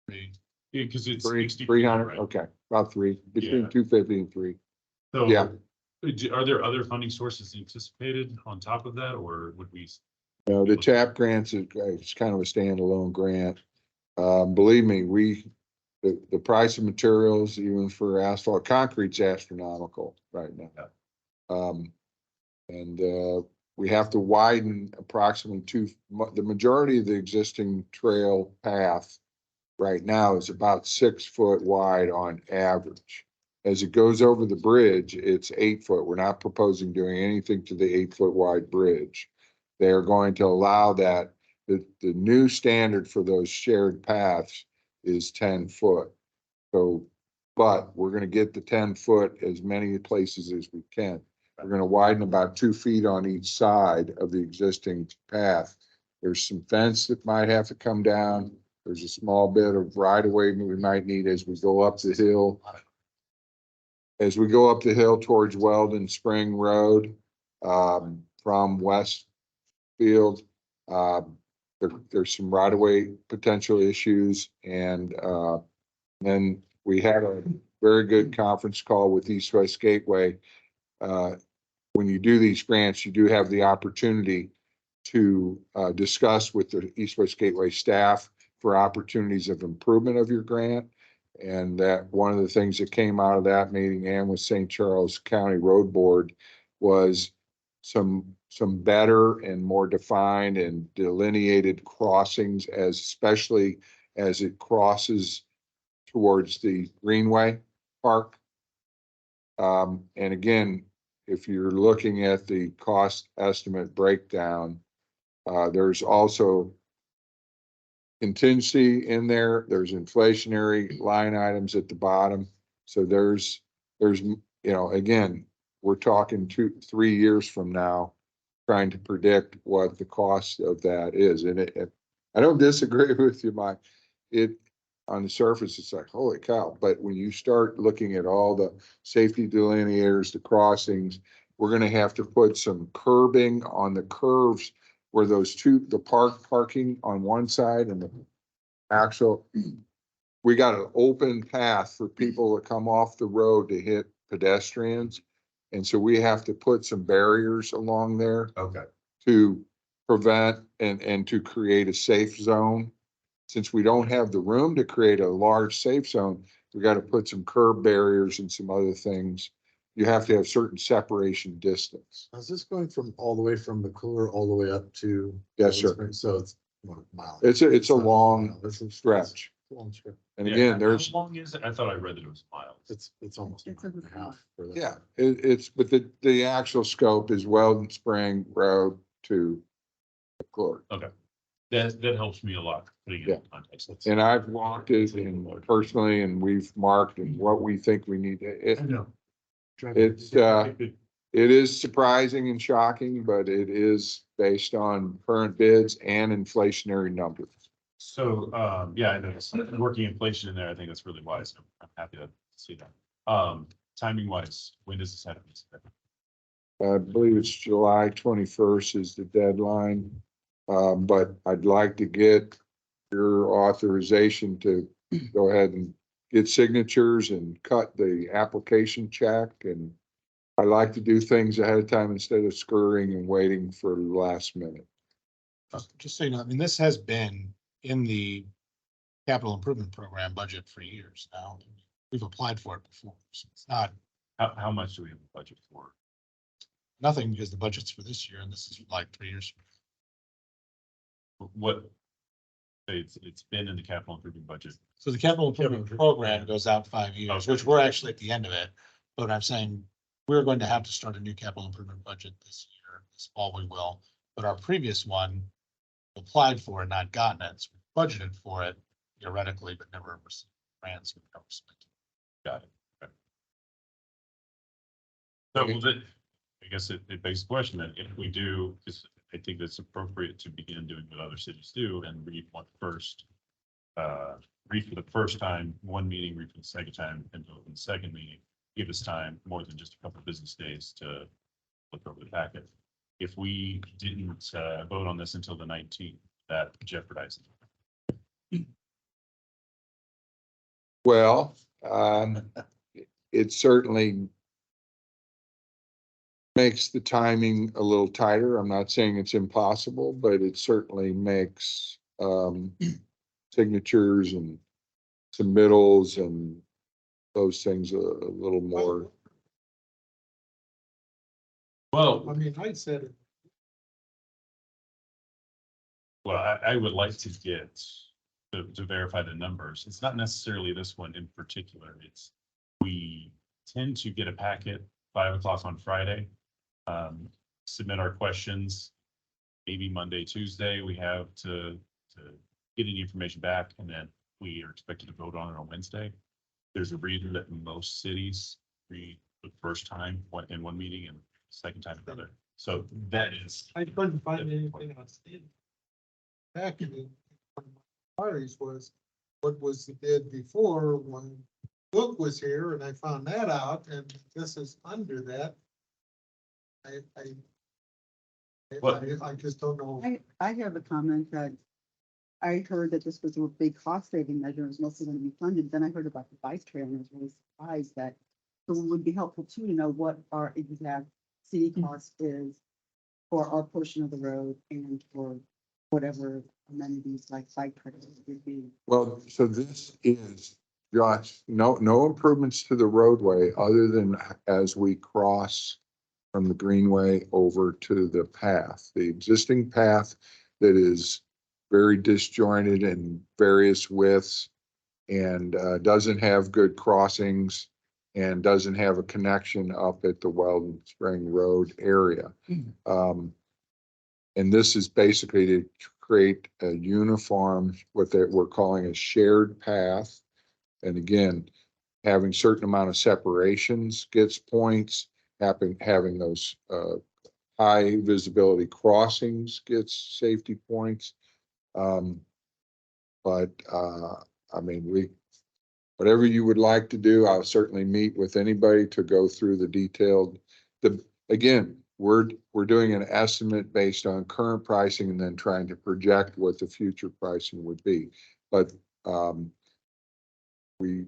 Yeah, because it's 60, 300, right? okay, about three, between Yeah. 250 and 3. So Yeah. Are there other funding sources anticipated on top of that, or would we? The TAP grants is it's kind of a standalone grant. Believe me, the price of materials, even for asphalt, concrete's astronomical right now. And we have to widen approximately the majority of the existing trail path right now is about 6 foot wide on average. As it goes over the bridge, it's 8 foot. We're not proposing doing anything to the 8 foot wide bridge. They're going to allow that. The new standard for those shared paths is 10 foot. So, but we're going to get the 10 foot as many places as we can. We're going to widen about 2 feet on each side of the existing path. There's some fence that might have to come down. There's a small bit of right of way we might need as we go up the hill. As we go up the hill towards Weldon Spring Road, from Westfield, there's some right of way potential issues. And then we had a very good conference call with East West Gateway. When you do these grants, you do have the opportunity to discuss with the East West Gateway staff for opportunities of improvement of your grant. And that one of the things that came out of that meeting and with St. Charles County Road Board was some better and more defined and delineated crossings, especially as it crosses towards the Greenway Park. And again, if you're looking at the cost estimate breakdown, there's also contingency in there. There's inflationary line items at the bottom. So there's, again, we're talking 2-3 years from now, trying to predict what the cost of that is. And I don't disagree with you, Mike. On the surface, it's like, holy cow. But when you start looking at all the safety delineators, the crossings, we're going to have to put some curbing on the curves where the parking on one side and the actual, we got an open path for people that come off the road to hit pedestrians. And so we have to put some barriers along there. Okay. To prevent and to create a safe zone. Since we don't have the room to create a large safe zone, we got to put some curb barriers and some other things. You have to have certain separation distance. Is this going from all the way from McClure all the way up to? Yes, sir. So it's what, a mile. It's a not long mile. This is- stretch. it's a long stretch. And Yeah, again, there's, how long is it? I thought I read that it was miles. It's almost a It's mile a and a half. for that. yeah, but the actual scope is Weldon Spring Road to McClure. That helps me a lot, putting it in context. And I've walked it and personally, and we've marked and what we think we need. I know. It's, It is surprising and shocking, but it is based on current bids and inflationary numbers. So, yeah, I know there's working inflation in there. I think that's really wise. I'm happy to see that. Timing wise, when does this happen? I believe it's July 21st is the deadline. But I'd like to get your authorization to go ahead and get signatures and cut the application check. And I like to do things ahead of time instead of scurrying and waiting for the last minute. Just so you know, I mean, this has been in the capital improvement program budget for years now. We've applied for it before, so it's not How much do we have a budget for? nothing because the budget's for this year and this is like 3 years. What? It's been in the capital improvement budget. So the capital improvement program goes out 5 years, which we're actually at the end of it. But I'm saying we're going to have to start a new capital improvement budget this year. This fall we will, but our previous one applied for and not gotten it. So we budgeted for it theoretically, but never received grants. We never spent it. Got it. Okay. So well, that, I guess it begs the question that if we do, because I think it's appropriate to begin doing what other cities do and read one first. Read for the first time, one meeting, read for the second time, and vote in the second meeting. Give us time more than just a couple of business days to look over the packet. If we didn't vote on this until the 19th, that jeopardizes it. Well, it certainly makes the timing a little tighter. I'm not saying it's impossible, but it certainly makes signatures and submittals and those things a little more. Well, I mean, I said it. Well, I would like to get to verify the numbers. It's not necessarily this one in particular. It's we tend to get a packet 5 o'clock on Friday. Submit our questions. Maybe Monday, Tuesday, we have to get any information back, and then we are expected to vote on it on Wednesday. There's a reason that most cities read the first time in one meeting and second time another. So that is. I couldn't find anything outstanding. Back in the parties was what was the bid before when Book was here, and I found that out, and this is under that. I just don't know. I have a comment that I heard that this was a big cost saving measure, and was mostly going to be funded. Then I heard about the bike trail and I was really surprised that, so it would be helpful too to know what our exact city cost is for our portion of the road and for whatever amenities like bike trails would be. Well, so this is just no improvements to the roadway other than as we cross from the greenway over to the path, the existing path that is very disjointed in various widths and doesn't have good crossings and doesn't have a connection up at the Weldon Spring Road area. And this is basically to create a uniform, what we're calling a shared path. And again, having certain amount of separations gets points, having those high visibility crossings gets safety points. But I mean, whatever you would like to do, I'll certainly meet with anybody to go through the detailed, again, we're doing an estimate based on current pricing and then trying to project what the future pricing would be. But we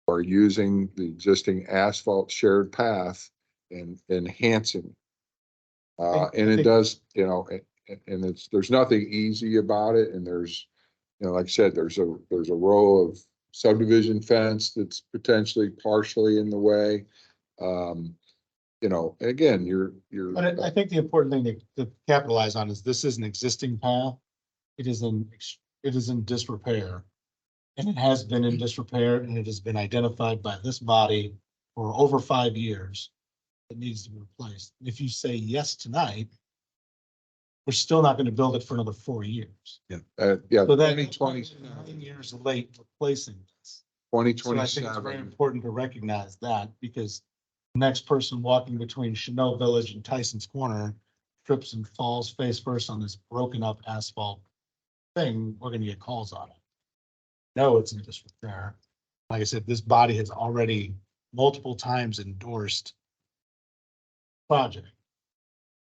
are using the existing asphalt shared path and enhancing. And it does, you know, and there's nothing easy about it. And there's, you know, like I said, there's a row of subdivision fence that's potentially partially in the way. You know, and again, But I think the important thing to capitalize on is this is an existing path. It is in disrepair. And it has been in disrepair, and it has been identified by this body for over 5 years. It needs to be replaced. If you say yes tonight, we're still not going to build it for another 4 years. yeah, So that 2020, 9 years late replacing this. So I think it's very 2027. important to recognize that because Next person walking between Chanel Village and Tyson's Corner trips and falls face first on this broken up asphalt thing, we're gonna get calls on it. No, it's in disrepair. Like I said, this body has already multiple times endorsed project.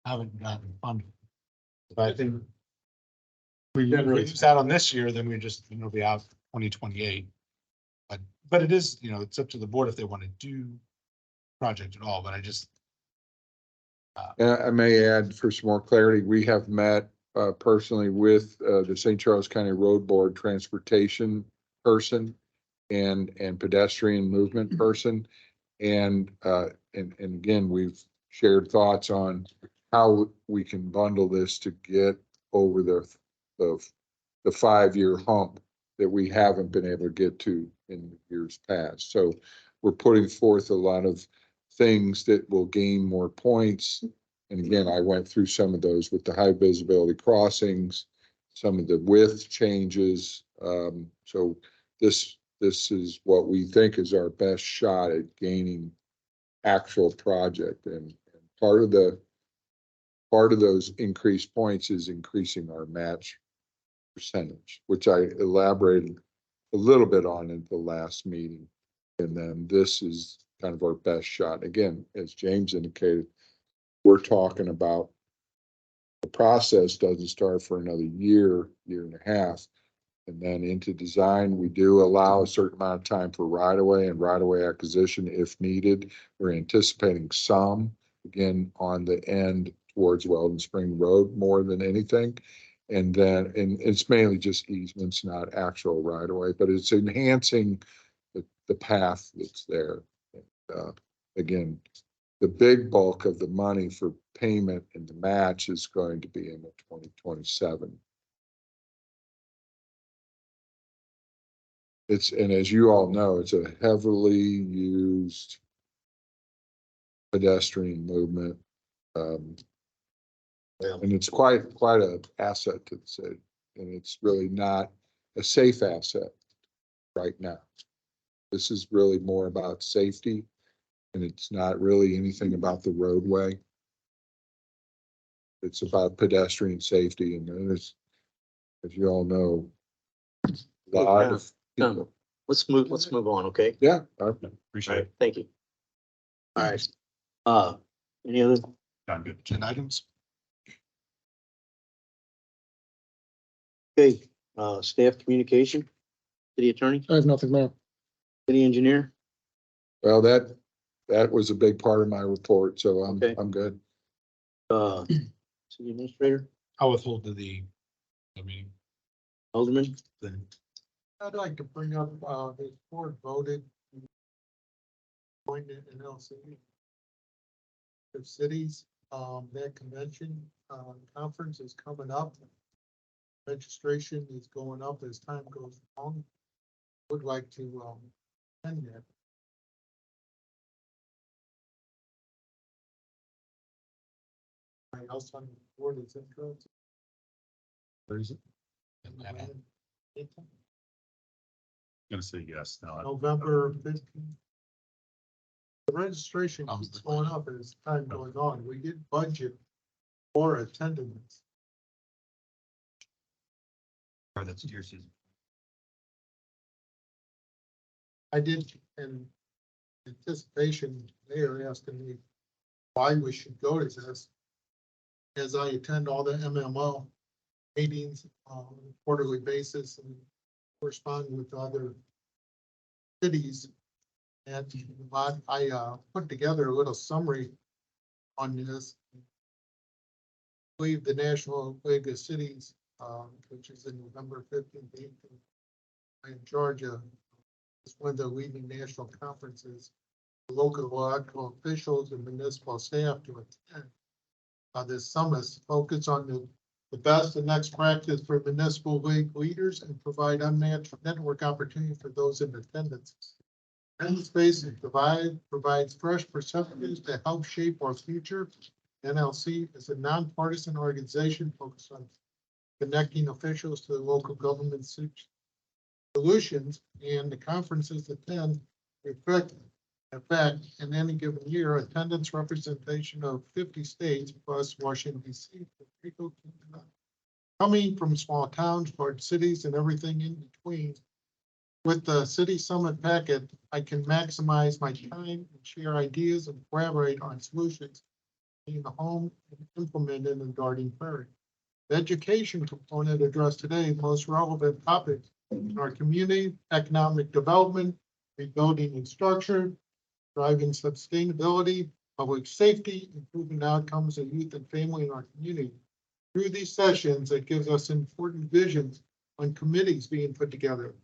Haven't gotten funded. But I think we lose out on this year, then we just, it'll be out 2028. But it is, it's up to the board if they want to do project at all, but I just. I may add for some more clarity, we have met personally with the St. Charles County Road Board transportation person and pedestrian movement person. And again, we've shared thoughts on how we can bundle this to get over the 5-year hump that we haven't been able to get to in years past. So we're putting forth a lot of things that will gain more points. And again, I went through some of those with the high visibility crossings, some of the width changes. So this is what we think is our best shot at gaining actual project. And part of those increased points is increasing our match percentage, which I elaborated a little bit on in the last meeting. And then this is kind of our best shot. Again, as James indicated, we're talking about the process doesn't start for another year and a half. And then into design, we do allow a certain amount of time for right-of-way and right-of-way acquisition if needed. We're anticipating some, again, on the end towards Weldon Spring Road more than anything. And then, and it's mainly just easements, not actual right-of-way, but it's enhancing the path that's there. Again, the big bulk of the money for payment and the match is going to be in the 2027. And as you all know, it's a heavily used pedestrian movement. And it's quite an asset to the city. And it's really not a safe asset right now. This is really more about safety, and it's not really anything about the roadway. It's about pedestrian safety, and there's, as you all know, a lot of people. Let's move on, okay? Yeah. Appreciate it. Thank you. All right. Any other? I'm good. Agenda items? Okay, staff communication, city attorney, I have nothing, Mayor. city engineer. Well, that was a big part of my report, so Okay. I'm good. City administrator, I'll withhold I mean, alderman. then I'd like to bring up, the board voted appointed an LC of cities, that convention, conference is coming up. Registration is going up as time goes on. Would like to, attend that. Anybody else on the board is interested? where is it? Gonna say yes. No, November 15th. The registration keeps going up as time goes on. We did budget for attendance. Or that's deer season. I did, in anticipation, they are asking me why we should go to this. As I attend all the MMO meetings on a quarterly basis and correspond with other cities. And I put together a little summary on this. I believe the National League of Cities, which is in November 15th, 18th, in Georgia, is one of the leading national conferences. Local elected officials and municipal staff to attend. This summit focus on the best and next practice for municipal league leaders and provide unmatched network opportunity for those in attendance. And the space provides fresh perspectives to help shape our future. NLC is a nonpartisan organization focused on connecting officials to the local government solutions, and the conferences attend reflect In fact, in any given year, attendance representation of 50 states plus Washington DC, Puerto Rico, Canada, coming from small towns, large cities, and everything in between. With the city summit packet, I can maximize my time and share ideas and collaborate on solutions in the home and implemented in Garden Prairie. The education component addressed today, most relevant topics in our community, economic development, rebuilding and structure, driving sustainability, public safety, improving outcomes of youth and family in our community. Through these sessions, it gives us important visions on committees being put together,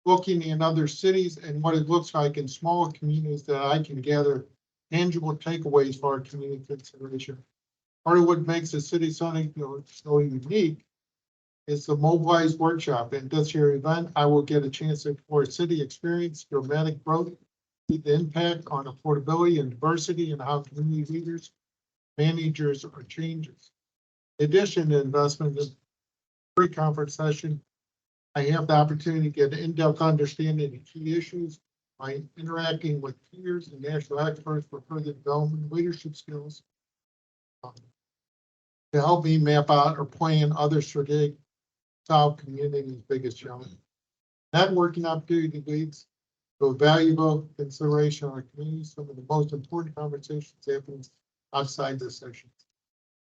looking in other cities and what it looks like in smaller communities that I can gather tangible takeaways for our community consideration. Part of what makes the city Sonic so unique is the mobilized workshop. And this year event, I will get a chance to explore city experience, dramatic growth, the impact on affordability and diversity, and how community leaders, managers, or changes. In addition to investment in pre-conference session, I have the opportunity to get an in-depth understanding of key issues by interacting with peers and national experts for further development of leadership skills to help me map out or plan other strategic solve community's biggest challenge. Networking opportunity leads to a valuable consideration on our community. Some of the most important conversations happen outside this session.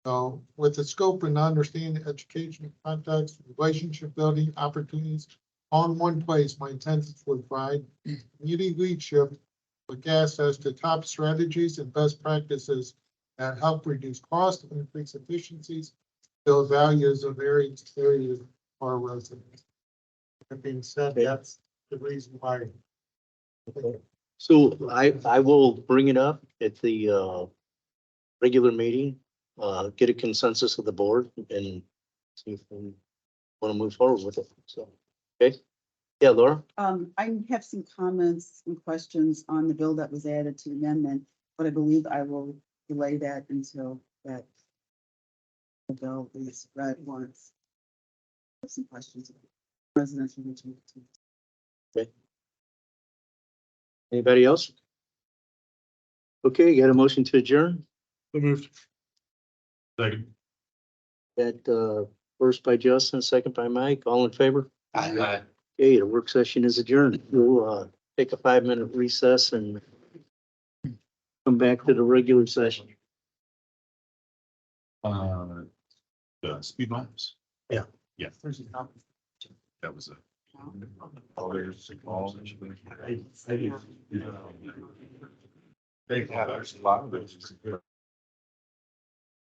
So with the scope and understanding education, context, relationship building opportunities all in one place, my intent is to provide community leadership with access to top strategies and best practices that help reduce costs, increase efficiencies, build values of areas for our residents. That being said, that's the reason why. So I will bring it up at the regular meeting, get a consensus of the board and see if we want to move forward with it. So, okay. Yeah, Laura? I have some comments and questions on the bill that was added to the amendment, but I believe I will delay that until that the bill is read once. I have some questions. Residential. Anybody else? Okay, you got a motion to adjourn? So moved. Second. That first by Justin, second by Mike, all in favor? Aye. Okay, the work session is adjourned. We'll take a 5-minute recess and come back to the regular session. The speed bumps. Yeah. Yeah. That was a. They had a lot of those.